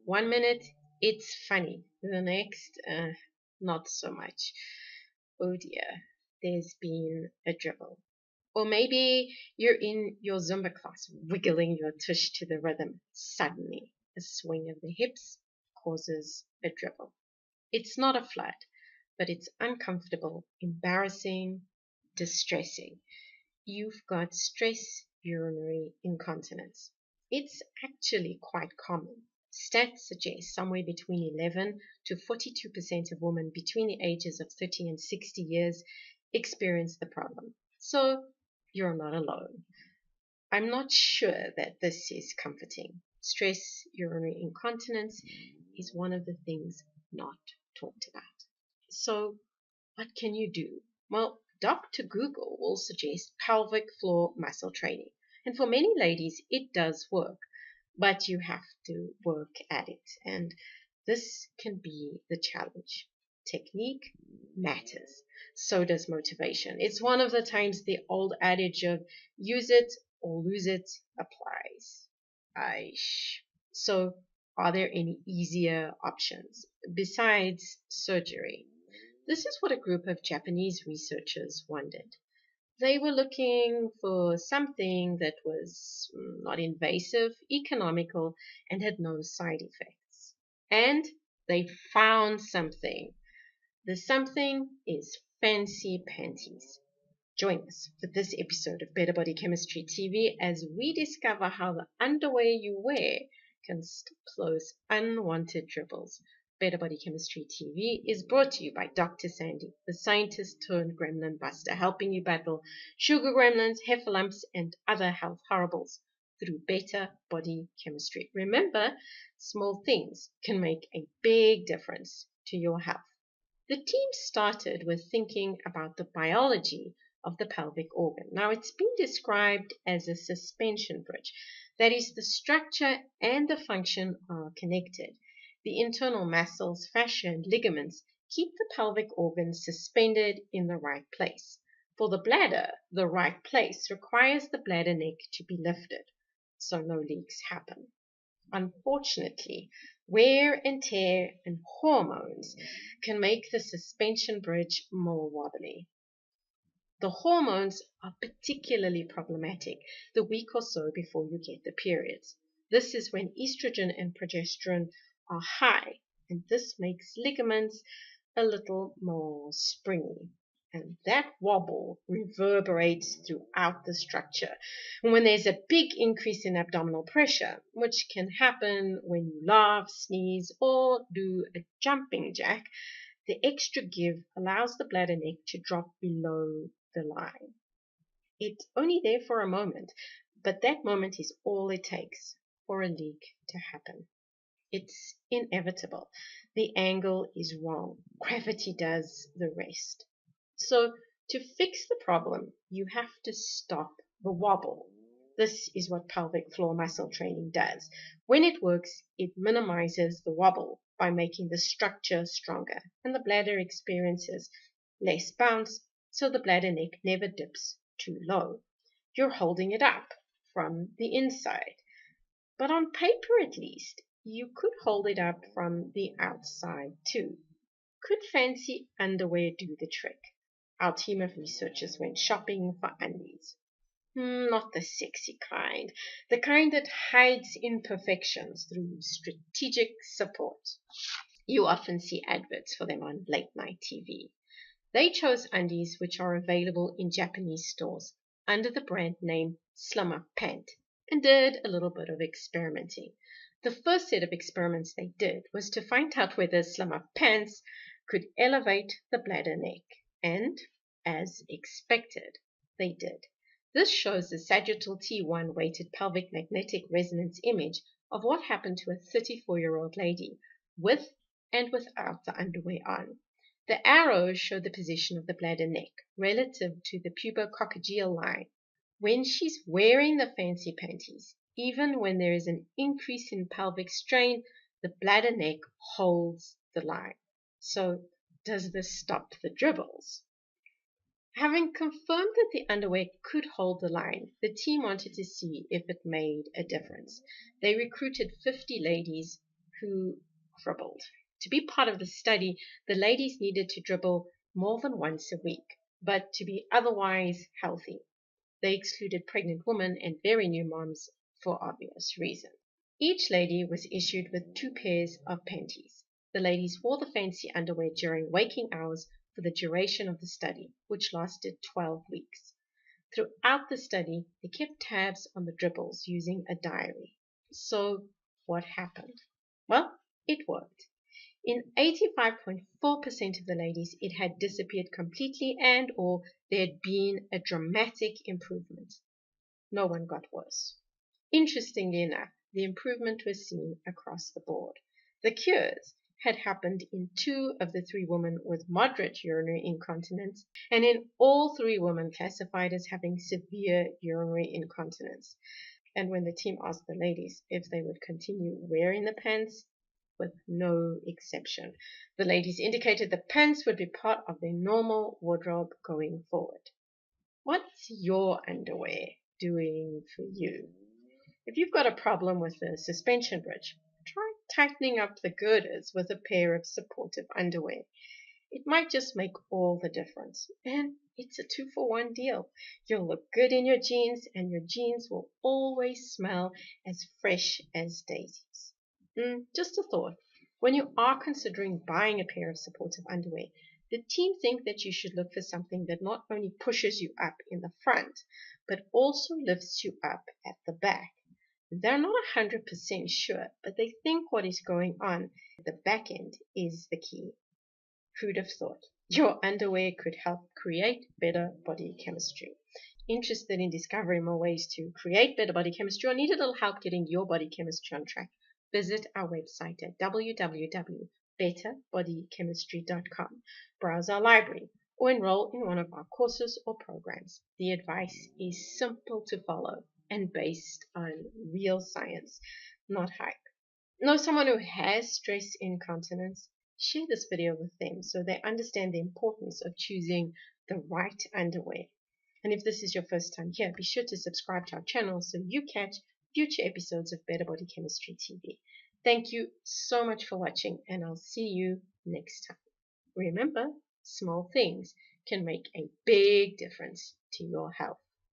1 minute, it's funny. The next, not so much. Oh dear, there's been a dribble. Or maybe you're in your Zumba class, wiggling your tush to the rhythm. Suddenly, a swing of the hips causes a dribble. It's not a flood, but it's uncomfortable, embarrassing, distressing. You've got stress urinary incontinence. It's actually quite common. Stats suggest somewhere between 11 to 42% of women between the ages of 30 and 60 years experience the problem. So you're not alone. I'm not sure that this is comforting. Stress urinary incontinence is one of the things not talked about. So what can you do? Well, Dr. Google will suggest pelvic floor muscle training. And for many ladies, it does work, but you have to work at it. And this can be the challenge. Technique matters. So does motivation. It's one of the times the old adage of use it or lose it applies. Aish. So are there any easier options besides surgery? This is what a group of Japanese researchers wondered. They were looking for something that was not invasive, economical, and had no side effects. And they found something. The something is fancy panties. Join us for this episode of Better Body Chemistry TV as we discover how the underwear you wear can stop those unwanted dribbles. Better Body Chemistry TV is brought to you by Dr. Sandy, the scientist turned gremlin buster, helping you battle sugar gremlins, heifer lumps, and other health horribles through better body chemistry. Remember, small things can make a big difference to your health. The team started with thinking about the biology of the pelvic organ. Now, it's been described as a suspension bridge. That is, the structure and the function are connected. The internal muscles, fascia, and ligaments keep the pelvic organ suspended in the right place. For the bladder, the right place requires the bladder neck to be lifted, so no leaks happen. Unfortunately, wear and tear and hormones can make the suspension bridge more wobbly. The hormones are particularly problematic the week or so before you get the periods. This is when estrogen and progesterone are high, and this makes ligaments a little more springy. And that wobble reverberates throughout the structure. And when there's a big increase in abdominal pressure, which can happen when you laugh, sneeze, or do a jumping jack, the extra give allows the bladder neck to drop below the line. It's only there for a moment, but that moment is all it takes for a leak to happen. It's inevitable. The angle is wrong. Gravity does the rest. So to fix the problem, you have to stop the wobble. This is what pelvic floor muscle training does. When it works, it minimizes the wobble by making the structure stronger, and the bladder experiences less bounce, so the bladder neck never dips too low. You're holding it up from the inside. But on paper at least, you could hold it up from the outside too. Could fancy underwear do the trick? Our team of researchers went shopping for undies. Not the sexy kind, the kind that hides imperfections through strategic support. You often see adverts for them on late night TV. They chose undies which are available in Japanese stores under the brand name Slim Up Pant and did a little bit of experimenting. The first set of experiments they did was to find out whether Slim Up Pants could elevate the bladder neck, and as expected, they did. This shows the sagittal T1 weighted pelvic magnetic resonance image of what happened to a 34-year-old lady with and without the underwear on. The arrows show the position of the bladder neck relative to the pubococcygeal line when she's wearing the fancy panties. Even when there is an increase in pelvic strain, the bladder neck holds the line. So does this stop the dribbles? Having confirmed that the underwear could hold the line, the team wanted to see if it made a difference. They recruited 50 ladies who dribbled. To be part of the study, the ladies needed to dribble more than once a week, but to be otherwise healthy. They excluded pregnant women and very new moms for obvious reasons. Each lady was issued with 2 pairs of panties. The ladies wore the fancy underwear during waking hours for the duration of the study, which lasted 12 weeks. Throughout the study, they kept tabs on the dribbles using a diary. So what happened? Well, it worked. In 85.4% of the ladies, it had disappeared completely and or there had been a dramatic improvement. No one got worse. Interestingly enough, the improvement was seen across the board. The cures had happened in 2 of the 3 women with moderate urinary incontinence, and in all 3 women classified as having severe urinary incontinence. And when the team asked the ladies if they would continue wearing the pants, with no exception, the ladies indicated the pants would be part of their normal wardrobe going forward. What's your underwear doing for you? If you've got a problem with the suspension bridge, try tightening up the girders with a pair of supportive underwear. It might just make all the difference. And it's a 2-for-1 deal. You'll look good in your jeans, and your jeans will always smell as fresh as daisies. Just a thought. When you are considering buying a pair of supportive underwear, the team think that you should look for something that not only pushes you up in the front, but also lifts you up at the back. They're not 100% sure, but they think what is going on at the back end is the key. Who'd have thought? Your underwear could help create better body chemistry. Interested in discovering more ways to create better body chemistry or need a little help getting your body chemistry on track? Visit our website at www.betterbodychemistry.com. Browse our library or enroll in one of our courses or programs. The advice is simple to follow and based on real science, not hype. Know someone who has stress incontinence? Share this video with them so they understand the importance of choosing the right underwear. And if this is your first time here, be sure to subscribe to our channel so you catch future episodes of Better Body Chemistry TV. Thank you so much for watching, and I'll see you next time. Remember, small things can make a big difference to your health.